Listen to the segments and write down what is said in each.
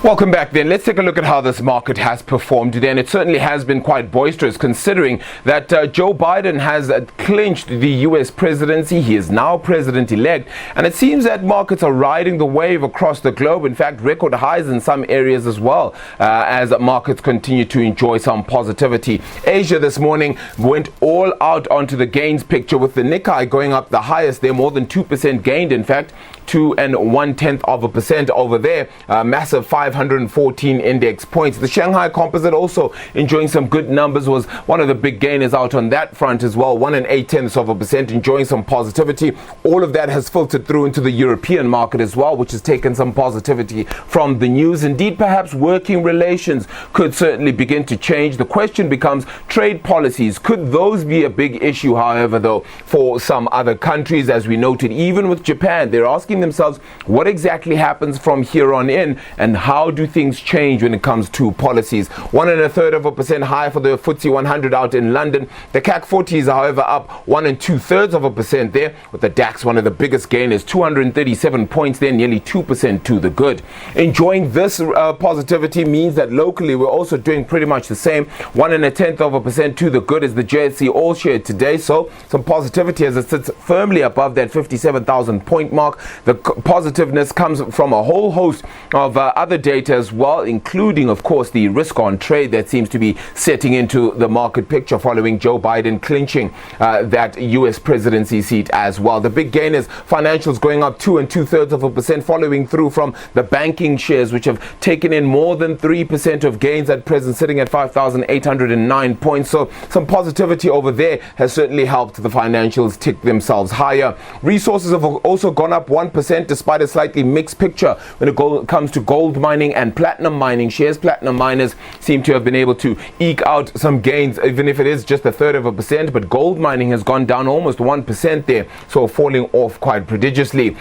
Welcome back then. Let's take a look at how this market has performed today, and it certainly has been quite boisterous considering that Joe Biden has clinched the US presidency. He is now president-elect, and it seems that markets are riding the wave across the globe. In fact, record highs in some areas as well, as markets continue to enjoy some positivity. Asia this morning went all out onto the gains picture, with the Nikkei going up the highest there, more than 2% gained, in fact, 2 1/10% over there. Massive 514 index points. The Shanghai Composite also enjoying some good numbers, was one of the big gainers out on that front as well. 1 8/10%, enjoying some positivity. All of that has filtered through into the European market as well, which has taken some positivity from the news. Indeed, perhaps working relations could certainly begin to change. The question becomes trade policies. Could those be a big issue, however, though, for some other countries? As we noted, even with Japan, they're asking themselves what exactly happens from here on in, and how do things change when it comes to policies. 1 1/3% higher for the FTSE 100 out in London. The CAC 40 is, however, up 1 2/3% there, with the DAX one of the biggest gainers, 237 points there, nearly 2% to the good. Enjoying this positivity means that locally we're also doing pretty much the same. 1 1/10% to the good is the JSE All Share today, so some positivity as it sits firmly above that 57,000 point mark. The positiveness comes from a whole host of other data as well, including, of course, the risk on trade that seems to be setting into the market picture following Joe Biden clinching that US presidency seat as well. The big gainers, financials going up 2 2/3%, following through from the banking shares, which have taken in more than 3% of gains at present, sitting at 5,809 points. So some positivity over there has certainly helped the financials tick themselves higher. Resources have also gone up 1%, despite a slightly mixed picture when it comes to gold mining and platinum mining shares. Platinum miners seem to have been able to eke out some gains, even if it is just 1/3%, but gold mining has gone down almost 1% there, so falling off quite prodigiously.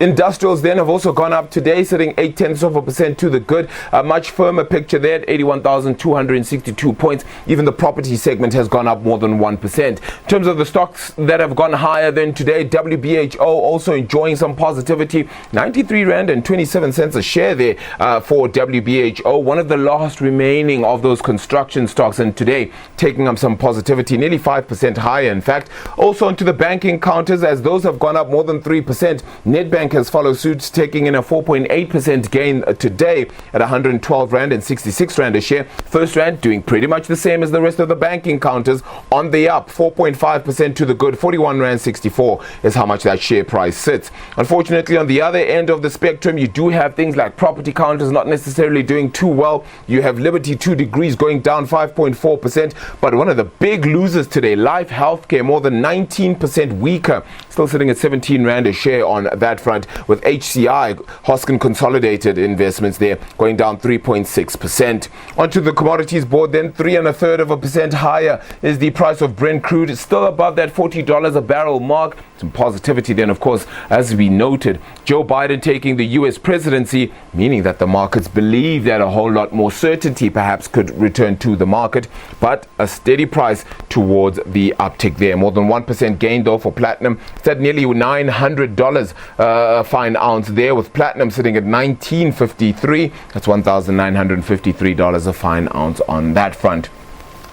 Industrials then have also gone up today, sitting 0.8% to the good. A much firmer picture there at 81,262 points. Even the property segment has gone up more than 1%. In terms of the stocks that have gone higher than today, WBHO also enjoying some positivity, 93 Rand and 27 cents a share there for WBHO, one of the last remaining of those construction stocks, and today taking up some positivity, nearly 5% higher in fact. Also onto the banking counters, as those have gone up more than 3%. Nedbank has followed suit, taking in a 4.8% gain today at 112 Rand and 66 Rand a share. First Rand doing pretty much the same as the rest of the banking counters, on the up, 4.5% to the good. 41 Rand 64 is how much that share price sits. Unfortunately, on the other end of the spectrum, you do have things like property counters not necessarily doing too well. You have Liberty 2 Degrees going down 5.4%, but one of the big losers today, Life Healthcare, more than 19% weaker, still sitting at 17 Rand a share on that front, with HCI, Hoskin Consolidated Investments there, going down 3.6%. Onto the commodities board then, 3 1/3% higher is the price of Brent crude. It's still above that $40 a barrel mark. Some positivity then, of course, as we noted, Joe Biden taking the US presidency, meaning that the markets believe that a whole lot more certainty perhaps could return to the market, but a steady price towards the uptick there. More than 1% gain though for platinum. It's at nearly $900 a fine ounce there, with platinum sitting at $1,953. That's $1,953 a fine ounce on that front.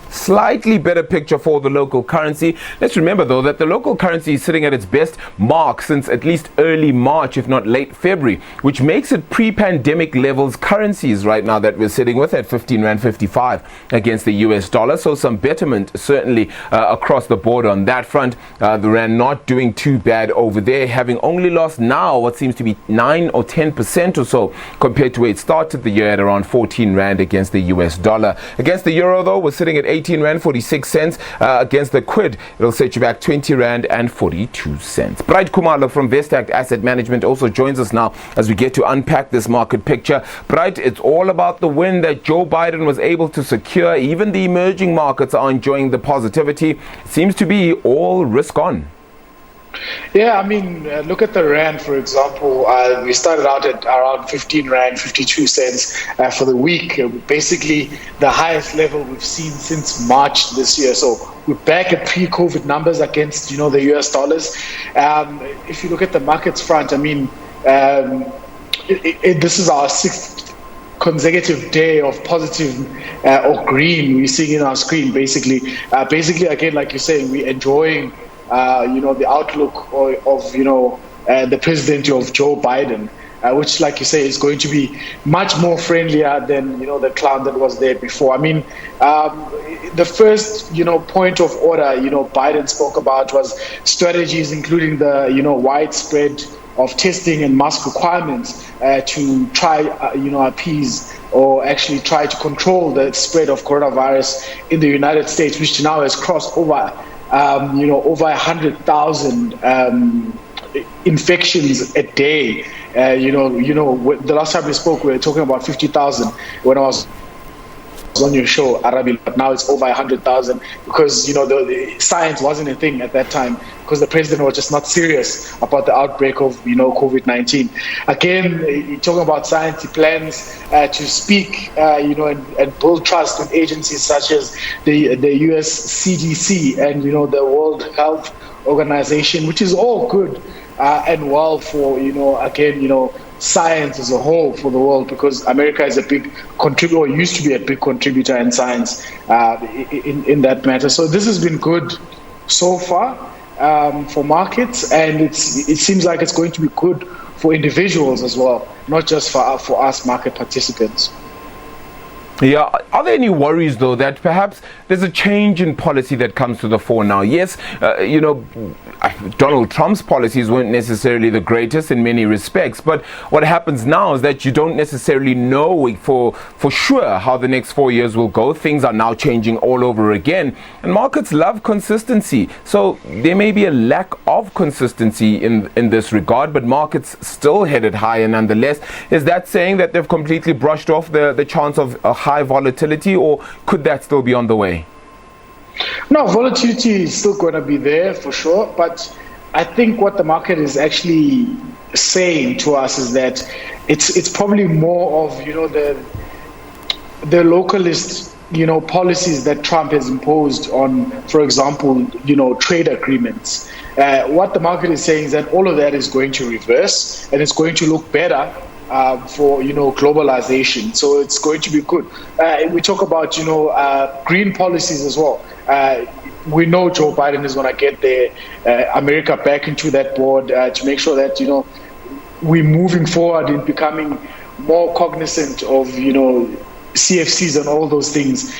Slightly better picture for the local currency. Let's remember though that the local currency is sitting at its best mark since at least early March, if not late February, which makes it pre-pandemic levels currencies right now that we're sitting with at 15 Rand 55 against the US dollar. So some betterment certainly across the board on that front. The Rand not doing too bad over there, having only lost now what seems to be 9 or 10% or so compared to where it started the year at around 14 Rand against the US dollar. Against the euro though, we're sitting at 18 Rand 46 cents. Against the quid, it'll set you back 20 Rand and 42 cents. Bright Kumalo from Vestact Asset Management also joins us now as we get to unpack this market picture. Bright, it's all about the win that Joe Biden was able to secure. Even the emerging markets are enjoying the positivity. It seems to be all risk on. Yeah, I mean, look at the Rand, for example. We started out at around 15 Rand, 52 cents for the week. Basically, the highest level we've seen since March this year. So we're back at pre-COVID numbers against, the US dollars. If you look at the markets front, I mean, this is our sixth consecutive day of positive or green we're seeing in our screen. Basically, again, like you're saying, we're enjoying the outlook of the presidency of Joe Biden, which, like you say, is going to be much more friendlier than the clown that was there before. I mean, the first point of order Biden spoke about was strategies, including the widespread of testing and mask requirements to try appease or actually try to control the spread of coronavirus in the United States, which now has crossed over 100,000 infections a day. The last time we spoke, we were talking about 50,000 when I was on your show, Arabi, but now it's over 100,000 because the science wasn't a thing at that time because the president was just not serious about the outbreak of COVID-19. Again, you're talking about science. He plans to speak and build trust in agencies such as the US CDC and the World Health Organization, which is all good and well for science as a whole for the world, because America is a big contributor, or used to be a big contributor in science in that matter. So this has been good so far for markets, and it seems like it's going to be good for individuals as well, not just for us market participants. Yeah. Are there any worries, though, that perhaps there's a change in policy that comes to the fore now? Yes, Donald Trump's policies weren't necessarily the greatest in many respects, but what happens now is that you don't necessarily know for sure how the next 4 years will go. Things are now changing all over again, and markets love consistency. So there may be a lack of consistency in this regard, but markets still headed higher nonetheless. Is that saying that they've completely brushed off the chance of a high volatility, or could that still be on the way? No, volatility is still going to be there for sure, but I think what the market is actually saying to us is that it's probably more of the localist policies that Trump has imposed on, for example, trade agreements. What the market is saying is that all of that is going to reverse, and it's going to look better for globalization. So it's going to be good. We talk about green policies as well. We know Joe Biden is going to get America back into that board to make sure that we're moving forward in becoming more cognizant of CFCs and all those things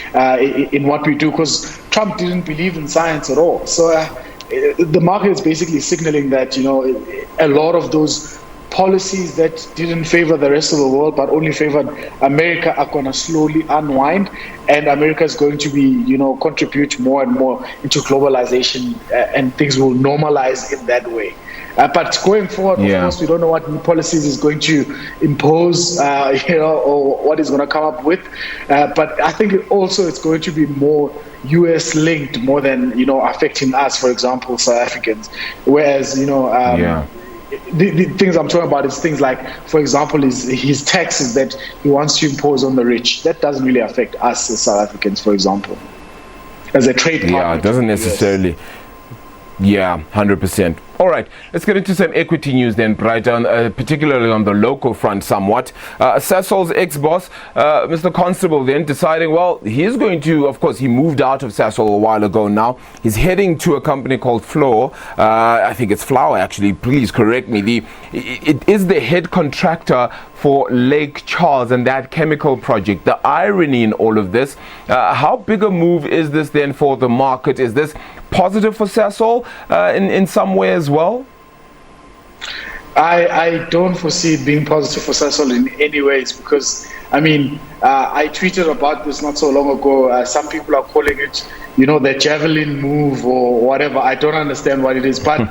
in what we do, because Trump didn't believe in science at all. So the market is basically signaling that a lot of those policies that didn't favor the rest of the world but only favored America are going to slowly unwind, and America is going to be contribute more and more into globalization, and things will normalize in that way. But going forward, of course, we don't know what new policies is going to impose, or what is going to come up with. But I think it's going to be more US linked more than affecting us, for example, South Africans. Whereas the things I'm talking about is things like, for example, his taxes that he wants to impose on the rich. That doesn't really affect us as South Africans, for example, as a trade partner. Yeah, it doesn't necessarily. Yeah, 100%. All right, let's get into some equity news then, Brighton, particularly on the local front somewhat. Sasol's ex-boss, Mr. Constable, then deciding, well, he's going to, of course, he moved out of Sasol a while ago now. He's heading to a company called Floor. I think it's Flour, actually. Please correct me. It is the head contractor for Lake Charles and that chemical project. The irony in all of this, how big a move is this then for the market? Is this positive for Sasol in some way as well? I don't foresee it being positive for Sasol in any ways, because I tweeted about this not so long ago. Some people are calling it the javelin move or whatever. I don't understand what it is, but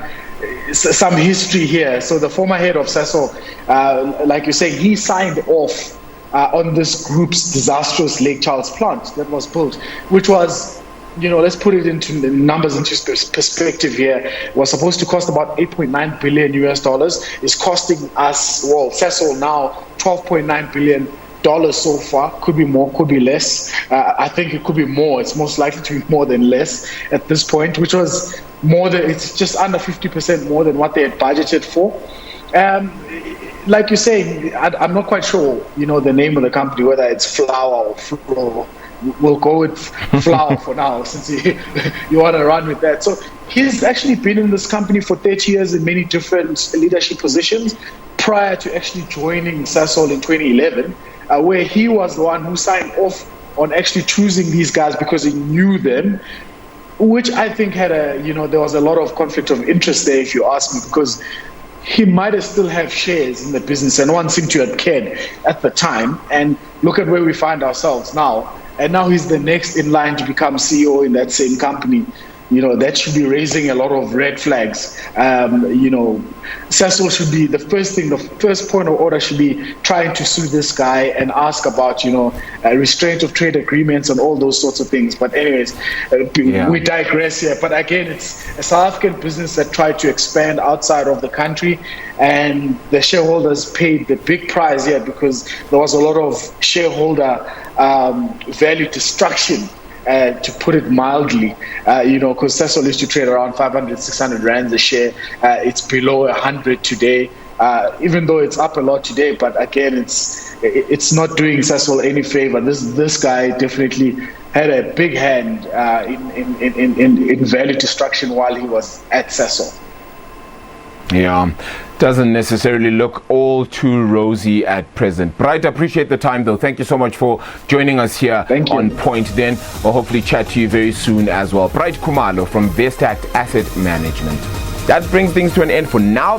some history here. So the former head of Sasol, like you say, he signed off on this group's disastrous Lake Charles plant that was built, which was, let's put it into the numbers into perspective here. It was supposed to cost about $8.9 billion US. It's costing us, Sasol now, $12.9 billion so far. Could be more, could be less. I think it could be more. It's most likely to be more than less at this point, which was it's just under 50% more than what they had budgeted for. like you're saying, I'm not quite sure, the name of the company, whether it's Flower or Flow. We'll go with Flower for now, since you want to run with that. So he's actually been in this company for 30 years in many different leadership positions prior to actually joining Sasol in 2011, where he was the one who signed off on actually choosing these guys because he knew them, which I think had there was a lot of conflict of interest there, if you ask me, because he might have still have shares in the business, and no one seemed to have cared at the time. And look at where we find ourselves now. And now he's the next in line to become CEO in that same company. That should be raising a lot of red flags. Sasol should be the first point of order should be trying to sue this guy and ask about, restraint of trade agreements and all those sorts of things. But anyways, we digress here. But again, it's a South African business that tried to expand outside of the country, and the shareholders paid the big price here because there was a lot of shareholder value destruction. To put it mildly, because Sasol used to trade around 500, 600 rands a share. It's below 100 today, even though it's up a lot today. But again, it's not doing Sasol any favor. This guy definitely had a big hand in value destruction while he was at Sasol. Yeah, doesn't necessarily look all too rosy at present. Bright, appreciate the time though. Thank you so much for joining us here on Point. Then we'll hopefully chat to you very soon as well. Bright Khumalo from Vestact Asset Management. That brings things to an end for now.